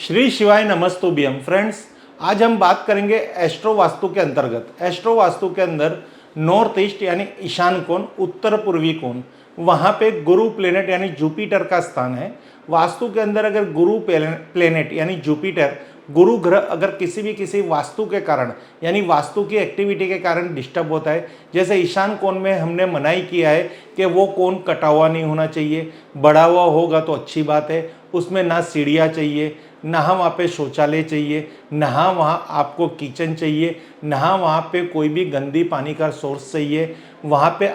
श्री शिवाय नमस्तुभ्यम फ्रेंड्स। आज हम बात करेंगे एस्ट्रो वास्तु के अंतर्गत। एस्ट्रो वास्तु के अंदर नॉर्थ ईस्ट यानी ईशान कोण, उत्तर पूर्वी कोण, वहाँ पे गुरु प्लेनेट यानी जुपिटर का स्थान है। वास्तु के अंदर अगर गुरु प्लेनेट यानी जुपिटर, गुरु ग्रह अगर किसी वास्तु के कारण यानी वास्तु की एक्टिविटी के कारण डिस्टर्ब होता है, जैसे ईशान कोण में हमने मनाही किया है कि वो कोण कटा हुआ नहीं होना चाहिए, बढ़ा हुआ होगा तो अच्छी बात है। उसमें ना सीढ़ियाँ चाहिए, ना वहाँ पे शौचालय चाहिए, ना वहाँ आपको किचन चाहिए, ना वहाँ पे कोई भी गंदी पानी का सोर्स चाहिए। वहाँ पे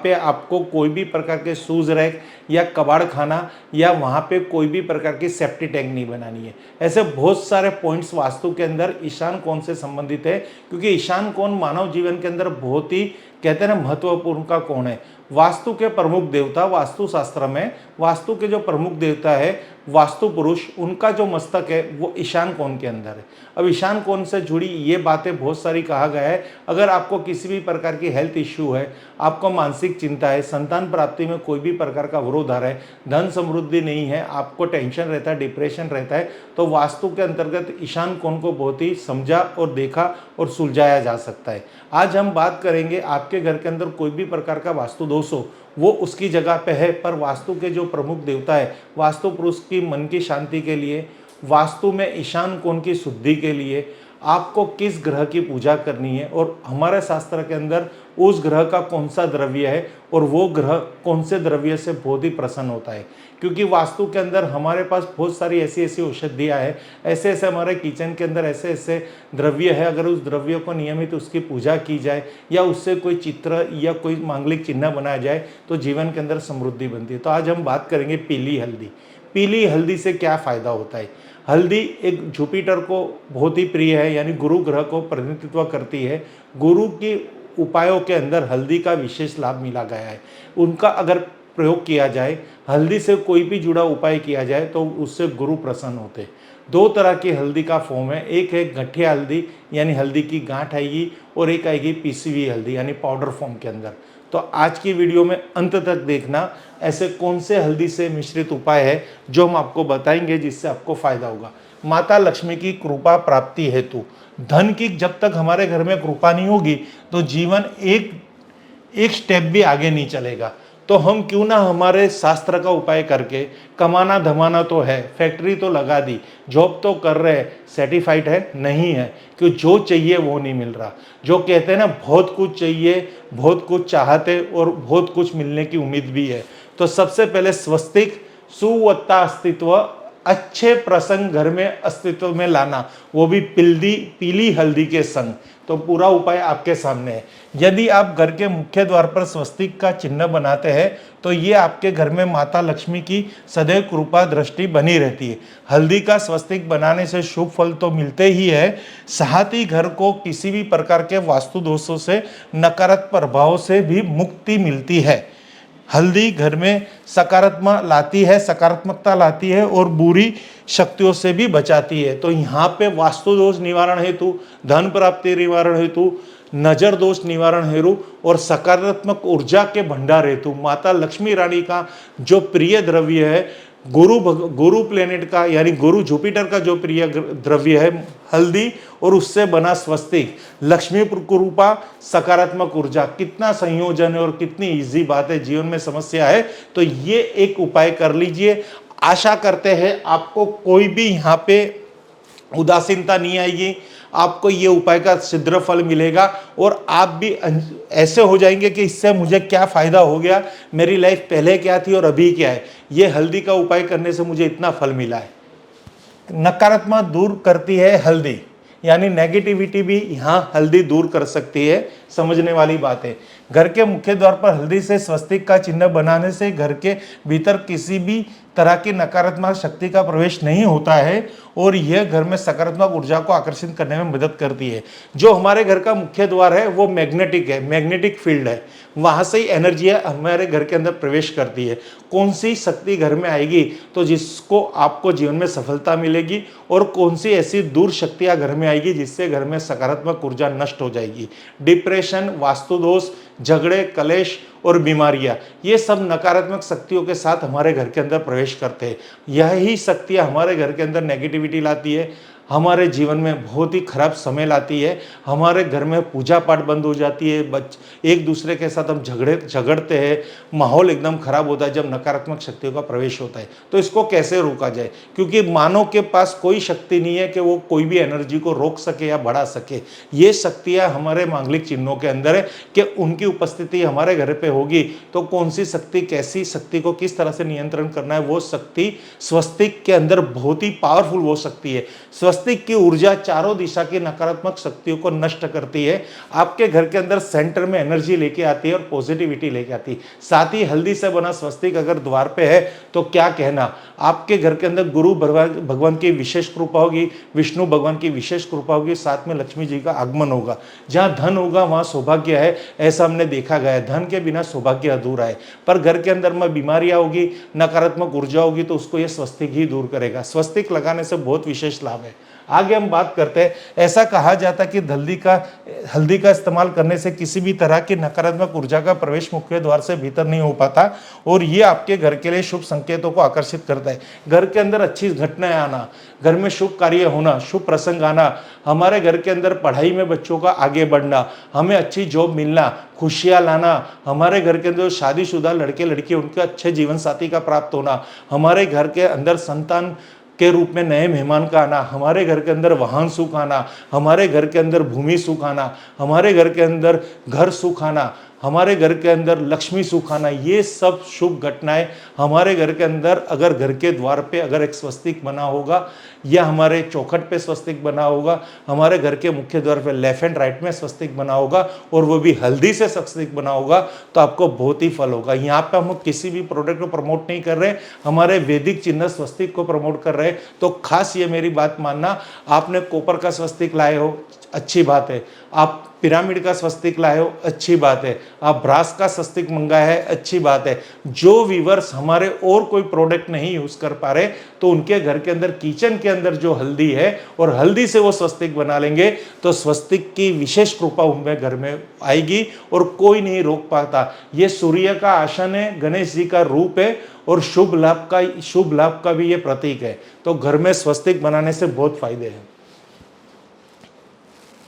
आपको कोई भी प्रकार के शूज़ रैक या कबाड़ खाना या वहाँ पे कोई भी प्रकार की सेफ्टी टैंक नहीं बनानी है। ऐसे बहुत सारे पॉइंट्स वास्तु के अंदर ईशान कोण से संबंधित है, क्योंकि ईशान कोण मानव जीवन के अंदर बहुत ही कहते हैं ना महत्वपूर्ण का कोण है। वास्तु के प्रमुख देवता, वास्तु शास्त्र में वास्तु के जो प्रमुख देवता है वास्तु पुरुष, उनका जो मस्तक है वो ईशान कोण के अंदर है। अब ईशान कोण से जुड़ी ये बातें बहुत सारी कहा गया है। अगर आपको किसी भी प्रकार की हेल्थ इश्यू है, आपको मानसिक चिंता है, संतान प्राप्ति में कोई भी प्रकार का अवरोध आ रहा है, धन समृद्धि नहीं है, आपको टेंशन रहता है, डिप्रेशन रहता है, तो वास्तु के अंतर्गत ईशान कोण को बहुत ही समझा और देखा और सुलझाया जा सकता है। आज हम बात करेंगे आपके घर के अंदर कोई भी प्रकार का वास्तु दोष हो, वो उसकी जगह पे है, पर वास्तु के जो प्रमुख देवता है, वास्तु पुरुष की मन की शांति के लिए, वास्तु में ईशान कोण की शुद्धि के लिए आपको किस ग्रह की पूजा करनी है और हमारे शास्त्र के अंदर उस ग्रह का कौन सा द्रव्य है और वो ग्रह कौन से द्रव्य से बहुत ही प्रसन्न होता है। क्योंकि वास्तु के अंदर हमारे पास बहुत सारी ऐसी औषधियाँ हैं, ऐसे हमारे किचन के अंदर ऐसे द्रव्य है। अगर उस द्रव्य को नियमित उसकी पूजा की जाए या उससे कोई चित्र या कोई मांगलिक चिन्ह बनाया जाए तो जीवन के अंदर समृद्धि बनती है। तो आज हम बात करेंगे पीली हल्दी। पीली हल्दी से क्या फ़ायदा होता है। हल्दी एक जुपिटर को बहुत ही प्रिय है, यानी गुरु ग्रह को प्रतिनिधित्व करती है। गुरु की उपायों के अंदर हल्दी का विशेष लाभ मिला गया है। उनका अगर प्रयोग किया जाए, हल्दी से कोई भी जुड़ा उपाय किया जाए तो उससे गुरु प्रसन्न होते हैं। दो तरह की हल्दी का फॉर्म है, एक है गठिया हल्दी यानी हल्दी की गांठ आएगी, और एक आएगी पीसी हुई हल्दी यानी पाउडर फॉर्म के अंदर। तो आज की वीडियो में अंत तक देखना, ऐसे कौन से हल्दी से मिश्रित उपाय है जो हम आपको बताएंगे जिससे आपको फायदा होगा। माता लक्ष्मी की कृपा प्राप्ति हेतु, धन की जब तक हमारे घर में कृपा नहीं होगी तो जीवन एक स्टेप भी आगे नहीं चलेगा। तो हम क्यों ना हमारे शास्त्र का उपाय करके, कमाना धमाना तो है, फैक्ट्री तो लगा दी, जॉब तो कर रहे, सर्टिफाइड है नहीं है, क्यों जो चाहिए वो नहीं मिल रहा। जो कहते हैं ना बहुत कुछ चाहिए, बहुत कुछ चाहते और बहुत कुछ मिलने की उम्मीद भी है। तो सबसे पहले स्वस्तिक, सुवत्ता अस्तित्व, अच्छे प्रसंग घर में अस्तित्व में लाना, वो भी पीली हल्दी के संग। तो पूरा उपाय आपके सामने है। यदि आप घर के मुख्य द्वार पर स्वस्तिक का चिन्ह बनाते हैं तो ये आपके घर में माता लक्ष्मी की सदैव कृपा दृष्टि बनी रहती है। हल्दी का स्वस्तिक बनाने से शुभ फल तो मिलते ही है, साथ ही घर को किसी भी प्रकार के वास्तु दोषों से, नकारात्मक प्रभाव से भी मुक्ति मिलती है। हल्दी घर में सकारात्मकता लाती है और बुरी शक्तियों से भी बचाती है। तो यहाँ पे वास्तु दोष निवारण हेतु, धन प्राप्ति निवारण हेतु, नजर दोष निवारण हेतु और सकारात्मक ऊर्जा के भंडार हेतु माता लक्ष्मी रानी का जो प्रिय द्रव्य है, गुरु प्लेनेट का यानी गुरु जुपिटर का जो प्रिय द्रव्य है हल्दी, और उससे बना स्वस्तिक, लक्ष्मी कृपा, सकारात्मक ऊर्जा, कितना संयोजन है और कितनी इजी बात है। जीवन में समस्या है तो ये एक उपाय कर लीजिए। आशा करते हैं आपको कोई भी यहाँ पे उदासीनता नहीं आएगी, आपको ये उपाय का शीघ्र फल मिलेगा और आप भी ऐसे हो जाएंगे कि इससे मुझे क्या फ़ायदा हो गया, मेरी लाइफ पहले क्या थी और अभी क्या है, ये हल्दी का उपाय करने से मुझे इतना फल मिला है। नकारात्मक दूर करती है हल्दी, यानी नेगेटिविटी भी यहाँ हल्दी दूर कर सकती है। समझने वाली बात है। घर के मुख्य द्वार पर हल्दी से स्वस्तिक का चिन्ह बनाने से घर के भीतर किसी भी तरह की नकारात्मक शक्ति का प्रवेश नहीं होता है और यह घर में सकारात्मक ऊर्जा को आकर्षित करने में मदद करती है। जो हमारे घर का मुख्य द्वार है वो मैग्नेटिक है, मैग्नेटिक फील्ड है, वहाँ से ही एनर्जी हमारे घर के अंदर प्रवेश करती है। कौन सी शक्ति घर में आएगी तो जिसको आपको जीवन में सफलता मिलेगी, और कौन सी ऐसी दूर शक्तियाँ घर में आएगी जिससे घर में सकारात्मक ऊर्जा नष्ट हो जाएगी, डिप्रेशन डिप्रेशन, वास्तु दोष, झगड़े, कलेश और बीमारियां, ये सब नकारात्मक शक्तियों के साथ हमारे घर के अंदर प्रवेश करते हैं। यही शक्तियां हमारे घर के अंदर नेगेटिविटी लाती है, हमारे जीवन में बहुत ही खराब समय लाती है, हमारे घर में पूजा पाठ बंद हो जाती है, एक दूसरे के साथ हम झगड़ते हैं, माहौल एकदम खराब होता है जब नकारात्मक शक्तियों का प्रवेश होता है। तो इसको कैसे रोका जाए? क्योंकि मानव के पास कोई शक्ति नहीं है कि वो कोई भी एनर्जी को रोक सके या बढ़ा सके। ये शक्तियाँ हमारे मांगलिक चिन्हों के अंदर है कि उनकी उपस्थिति हमारे घर पे होगी तो कौन सी शक्ति, कैसी शक्ति को किस तरह से नियंत्रण करना है, वो शक्ति स्वस्तिक के अंदर बहुत ही पावरफुल वो शक्ति है। स्वस्तिक की ऊर्जा चारों दिशा की नकारात्मक शक्तियों को नष्ट करती है, आपके घर के अंदर सेंटर में एनर्जी लेके आती है और पॉजिटिविटी लेके आती है। साथ ही हल्दी से बना स्वस्तिक अगर द्वार पे है तो क्या कहना, आपके घर के अंदर गुरु भगवान की विशेष कृपा होगी, विष्णु भगवान की विशेष कृपा होगी, साथ में लक्ष्मी जी का आगमन होगा। जहाँ धन होगा वहाँ सौभाग्य है, ऐसा हमने देखा गया है। धन के बिना सौभाग्य अधूरा है। पर घर के अंदर में बीमारियां होगी, नकारात्मक ऊर्जा होगी तो उसको ये स्वस्तिक ही दूर करेगा। स्वस्तिक लगाने से बहुत विशेष लाभ है। आगे हम बात करते हैं, ऐसा कहा जाता है कि हल्दी का इस्तेमाल करने से किसी भी तरह की नकारात्मक ऊर्जा का प्रवेश मुख्य द्वार से भीतर नहीं हो पाता और ये आपके घर के लिए शुभ संकेतों को आकर्षित करता है। घर के अंदर अच्छी घटनाएं आना, घर में शुभ कार्य होना, शुभ प्रसंग आना, हमारे घर के अंदर पढ़ाई में बच्चों का आगे बढ़ना, हमें अच्छी जॉब मिलना, खुशियाँ लाना, हमारे घर के अंदर शादीशुदा लड़के लड़की उनके अच्छे जीवन साथी का प्राप्त होना, हमारे घर के अंदर संतान के रूप में नए मेहमान का आना, हमारे घर के अंदर वाहन सुख आना, हमारे घर के अंदर भूमि सुख आना, हमारे घर के अंदर घर सुख आना, हमारे घर के अंदर लक्ष्मी सुख आना, ये सब शुभ घटनाएं हमारे घर के अंदर अगर घर के द्वार पे अगर एक स्वस्तिक बना होगा या हमारे चौखट पे स्वस्तिक बना होगा, हमारे घर के मुख्य द्वार पे लेफ्ट एंड राइट में स्वस्तिक बना होगा और वो भी हल्दी से स्वस्तिक बना होगा तो आपको बहुत ही फल होगा। यहाँ पे हम किसी भी प्रोडक्ट को प्रमोट नहीं कर रहे, हमारे वैदिक चिन्ह स्वस्तिक को प्रमोट कर रहे हैं। तो खास ये मेरी बात मानना, आपने कॉपर का स्वस्तिक लाए हो अच्छी बात है, आप पिरामिड का स्वस्तिक लाए हो अच्छी बात है, आप ब्रास का स्वस्तिक मंगाया है अच्छी बात है। जो व्यूअर्स हमारे और कोई प्रोडक्ट नहीं यूज कर पा रहे तो उनके घर के अंदर किचन के अंदर जो हल्दी है और हल्दी से वो स्वस्तिक बना लेंगे तो स्वस्तिक की विशेष कृपा उनके घर में आएगी और कोई नहीं रोक पाता। ये सूर्य का आसन है, गणेश जी का रूप है और शुभ लाभ का भी ये प्रतीक है। तो घर में स्वस्तिक बनाने से बहुत फायदे हैं।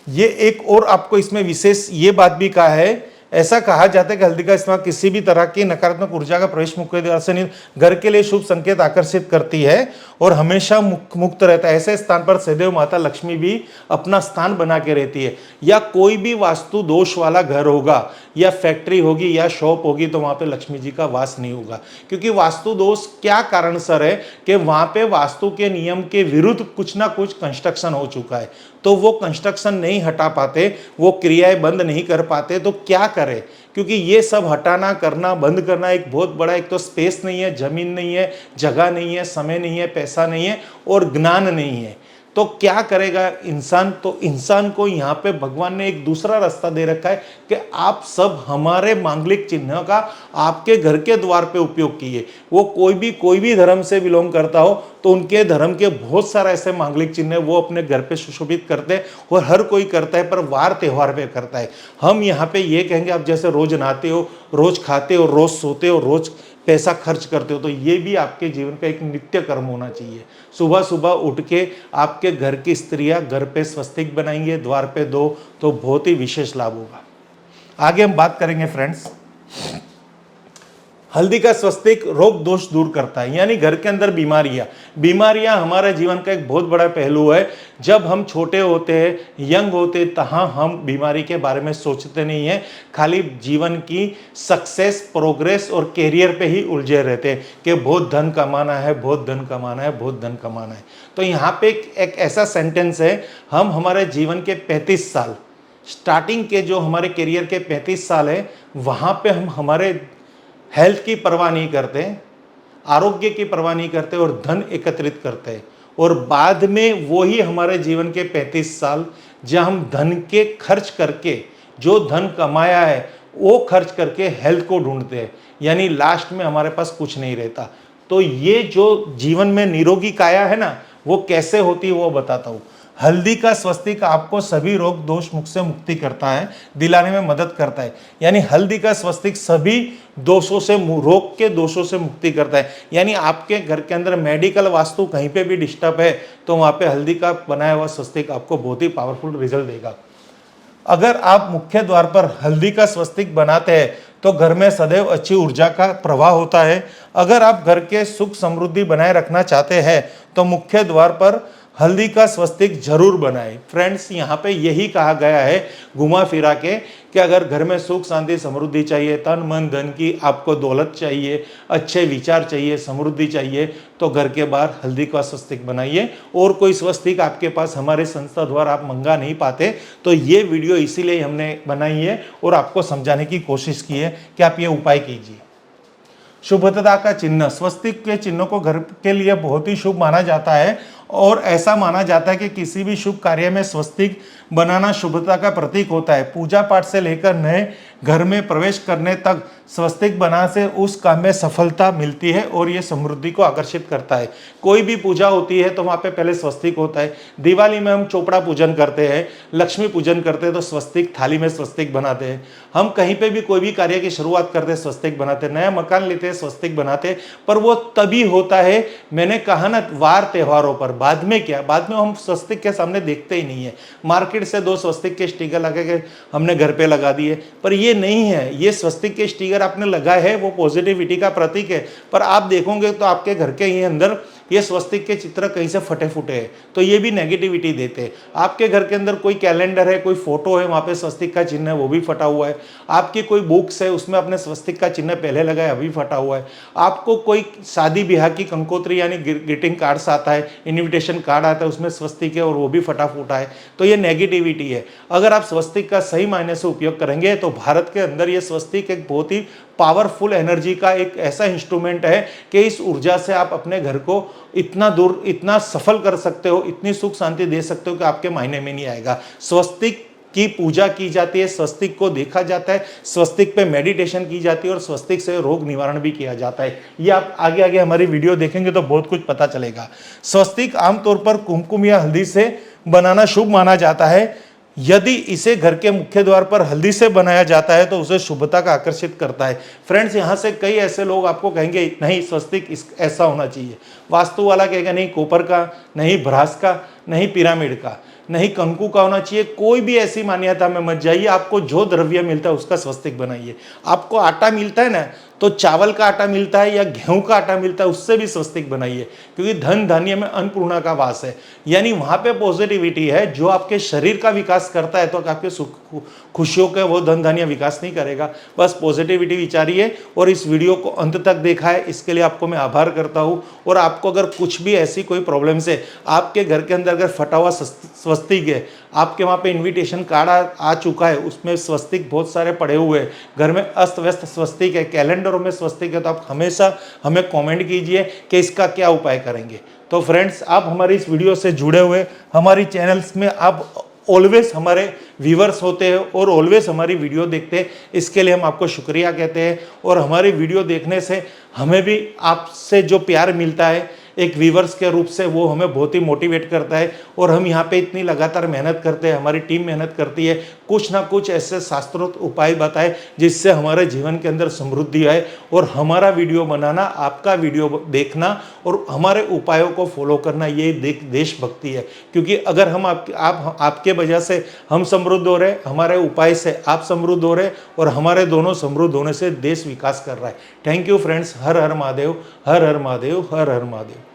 ये एक और आपको इसमें विशेष ये बात भी कहा है, ऐसा कहा जाता है कि हल्दी का इस्तेमाल किसी भी तरह की नकारात्मक ऊर्जा का प्रवेश मुख्य द्वार से नहीं, घर के लिए शुभ संकेत आकर्षित करती है और हमेशा मुक्त रहता है। ऐसे स्थान पर सदैव माता लक्ष्मी भी अपना स्थान बना के रहती है। या कोई भी वास्तु दोष वाला घर होगा या फैक्ट्री होगी या शॉप होगी तो वहां पे लक्ष्मी जी का वास नहीं होगा, क्योंकि वास्तु दोष क्या कारण सर है कि वहां पे वास्तु के नियम के विरुद्ध कुछ ना कुछ कंस्ट्रक्शन हो चुका है, तो वो कंस्ट्रक्शन नहीं हटा पाते, वो क्रियाएं बंद नहीं कर पाते, तो क्या करें? क्योंकि ये सब हटाना, करना, बंद करना एक बहुत बड़ा, एक तो स्पेस नहीं है, जमीन नहीं है, जगह नहीं है, समय नहीं है, पैसा नहीं है और ज्ञान नहीं है। तो क्या करेगा इंसान? तो इंसान को यहाँ पे भगवान ने एक दूसरा रास्ता दे रखा है कि आप सब हमारे मांगलिक चिन्ह का आपके घर के द्वार पे उपयोग कीजिए। वो कोई भी धर्म से बिलोंग करता हो तो उनके धर्म के बहुत सारे ऐसे मांगलिक चिन्ह वो अपने घर पे सुशोभित करते हैं और हर कोई करता है, पर वार त्योहार पे करता है। हम यहाँ पे ये कहेंगे, आप जैसे रोज नहाते हो, रोज खाते हो, रोज सोते हो, रोज पैसा खर्च करते हो, तो ये भी आपके जीवन का एक नित्य कर्म होना चाहिए। सुबह सुबह उठ के आपके घर की स्त्रियां घर पे स्वस्तिक बनाएंगे, द्वार पे दो, तो बहुत ही विशेष लाभ होगा। आगे हम बात करेंगे फ्रेंड्स, हल्दी का स्वस्तिक रोग दोष दूर करता है, यानी घर के अंदर बीमारियां हमारे जीवन का एक बहुत बड़ा पहलू है। जब हम छोटे होते हैं, यंग होते हैं, तहाँ हम बीमारी के बारे में सोचते नहीं है, खाली जीवन की सक्सेस, प्रोग्रेस और कैरियर पे ही उलझे रहते हैं कि बहुत धन कमाना है, बहुत धन कमाना है, बहुत धन कमाना है। तो यहाँ पे एक ऐसा सेंटेंस है, हम हमारे जीवन के 35 साल, स्टार्टिंग के जो हमारे कैरियर के 35 साल है, वहाँ पे हम हमारे हेल्थ की परवाह नहीं करते, आरोग्य की परवाह नहीं करते और धन एकत्रित करते हैं, और बाद में वो ही हमारे जीवन के 35 साल जहाँ हम धन के खर्च करके, जो धन कमाया है वो खर्च करके हेल्थ को ढूंढते हैं, यानी लास्ट में हमारे पास कुछ नहीं रहता। तो ये जो जीवन में निरोगी काया है ना, वो कैसे होती है वो बताता हूँ। हल्दी का स्वस्तिक आपको सभी रोग दोष मुक्त से मुक्ति करता है, दिलाने में मदद करता है। यानी हल्दी का स्वस्तिक सभी दोषों से, रोग के दोषों से मुक्ति करता है। यानी आपके घर के अंदर मेडिकल वास्तु कहीं पे भी डिस्टर्ब है तो वहाँ पे हल्दी का बनाया हुआ स्वस्तिक आपको बहुत ही पावरफुल रिजल्ट देगा। अगर आप मुख्य द्वार पर हल्दी का स्वस्तिक बनाते हैं तो घर में सदैव अच्छी ऊर्जा का प्रवाह होता है। अगर आप घर के सुख समृद्धि बनाए रखना चाहते हैं तो मुख्य द्वार पर हल्दी का स्वस्तिक जरूर बनाएं। फ्रेंड्स, यहाँ पे यही कहा गया है घुमा फिरा के कि अगर घर में सुख शांति समृद्धि चाहिए, तन मन धन की आपको दौलत चाहिए, अच्छे विचार चाहिए, समृद्धि चाहिए, तो घर के बाहर हल्दी का स्वस्तिक बनाइए। और कोई स्वस्तिक आपके पास हमारे संस्था द्वारा आप मंगा नहीं पाते तो ये वीडियो इसीलिए हमने बनाई है और आपको समझाने की कोशिश की है कि आप ये उपाय कीजिए। शुभता का चिन्ह, स्वस्तिक के चिन्हों को घर के लिए बहुत ही शुभ माना जाता है और ऐसा माना जाता है कि किसी भी शुभ कार्य में स्वस्तिक बनाना शुभता का प्रतीक होता है। पूजा पाठ से लेकर नए घर में प्रवेश करने तक स्वस्तिक बनाने से उस काम में सफलता मिलती है और ये समृद्धि को आकर्षित करता है। कोई भी पूजा होती है तो वहाँ पे पहले स्वस्तिक होता है। दिवाली में हम चोपड़ा पूजन करते हैं, लक्ष्मी पूजन करते हैं तो स्वस्तिक थाली में स्वस्तिक बनाते हैं। हम कहीं पे भी कोई भी कार्य की शुरुआत करते हैं स्वस्तिक बनाते हैं, नया मकान लेते हैं स्वस्तिक बनाते हैं। पर वो तभी होता है, मैंने कहा ना, वार त्योहारों पर। बाद में क्या, बाद में हम स्वस्तिक के सामने देखते ही नहीं है। मार्केट से 2 स्वस्तिक के स्टिकर लगा के हमने घर पे लगा दिए, पर ये नहीं है। ये स्वस्तिक के स्टिकर आपने लगाए हैं वो पॉजिटिविटी का प्रतीक है, पर आप देखोगे तो आपके घर के ही अंदर ये स्वस्तिक के चित्र कहीं से फटे फूटे हैं तो ये भी नेगेटिविटी देते हैं। आपके घर के अंदर कोई कैलेंडर है, कोई फोटो है, वहाँ पे स्वस्तिक का चिन्ह है वो भी फटा हुआ है। आपकी कोई बुक्स है उसमें अपने स्वस्तिक का चिन्ह पहले लगाया अभी फटा हुआ है। आपको कोई शादी ब्याह की कंकोत्री यानी ग्रीटिंग कार्ड्स आता है, इन्विटेशन कार्ड आता है, उसमें स्वस्तिक है और वो भी फटा फूटा है, तो ये नेगेटिविटी है। अगर आप स्वस्तिक का सही मायने से उपयोग करेंगे तो भारत के अंदर ये स्वस्तिक एक बहुत ही पावरफुल एनर्जी का एक ऐसा इंस्ट्रूमेंट है कि इस ऊर्जा से आप अपने घर को इतना दूर, इतना सफल कर सकते हो, इतनी सुख शांति दे सकते हो कि आपके मायने में नहीं आएगा। स्वस्तिक की पूजा की जाती है, स्वस्तिक को देखा जाता है, स्वस्तिक पे मेडिटेशन की जाती है और स्वस्तिक से रोग निवारण भी किया जाता है। ये आप आगे आगे हमारी वीडियो देखेंगे तो बहुत कुछ पता चलेगा। स्वस्तिक आमतौर पर कुमकुम या हल्दी से बनाना शुभ माना जाता है। यदि इसे घर के मुख्य द्वार पर हल्दी से बनाया जाता है तो उसे शुभता का आकर्षित करता है। फ्रेंड्स, यहाँ से कई ऐसे लोग आपको कहेंगे नहीं स्वस्तिक ऐसा होना चाहिए, वास्तु वाला कहेगा नहीं कॉपर का, नहीं ब्रास का, नहीं पिरामिड का, नहीं कंकु का होना चाहिए। कोई भी ऐसी मान्यता में मत जाइए। आपको जो द्रव्य मिलता है उसका स्वस्तिक बनाइए। आपको आटा मिलता है ना, तो चावल का आटा मिलता है या गेहूं का आटा मिलता है उससे भी स्वस्तिक बनाइए, क्योंकि धन धान्य में अन्नपूर्णा का वास है। यानी वहां पे पॉजिटिविटी है जो आपके शरीर का विकास करता है, तो आपके सुख खुशियों का वो धन धान्य विकास नहीं करेगा। बस पॉजिटिविटी विचारिए और इस वीडियो को अंत तक देखा है इसके लिए आपको मैं आभार करता हूँ। और आपको अगर कुछ भी ऐसी कोई प्रॉब्लम्स है, आपके घर के अंदर अगर फटा हुआ स्वस्तिक है, आपके वहाँ पे इन्विटेशन कार्ड आ चुका है, उसमें स्वस्तिक बहुत सारे पड़े हुए हैं, घर में अस्त व्यस्त स्वस्तिक है, कैलेंडरों में स्वस्तिक है, तो आप हमेशा हमें कमेंट कीजिए कि इसका क्या उपाय करेंगे। तो फ्रेंड्स, आप हमारी इस वीडियो से जुड़े हुए, हमारी चैनल्स में आप ऑलवेज हमारे व्यूवर्स होते हैं और ऑलवेज हमारी वीडियो देखते हैं, इसके लिए हम आपको शुक्रिया कहते हैं। और हमारी वीडियो देखने से हमें भी आपसे जो प्यार मिलता है एक व्यूवर्स के रूप से, वो हमें बहुत ही मोटिवेट करता है। और हम यहाँ पे इतनी लगातार मेहनत करते हैं, हमारी टीम मेहनत करती है, कुछ ना कुछ ऐसे शास्त्रोक्त उपाय बताए जिससे हमारे जीवन के अंदर समृद्धि आए। और हमारा वीडियो बनाना, आपका वीडियो देखना और हमारे उपायों को फॉलो करना, ये देशभक्ति है। क्योंकि अगर हम आपके वजह से हम समृद्ध हो रहे, हमारे उपाय से आप समृद्ध हो रहे और हमारे दोनों समृद्ध होने से देश विकास कर रहा है। Thank you friends. Her her Mahadev, her her Mahadev, her her Mahadev.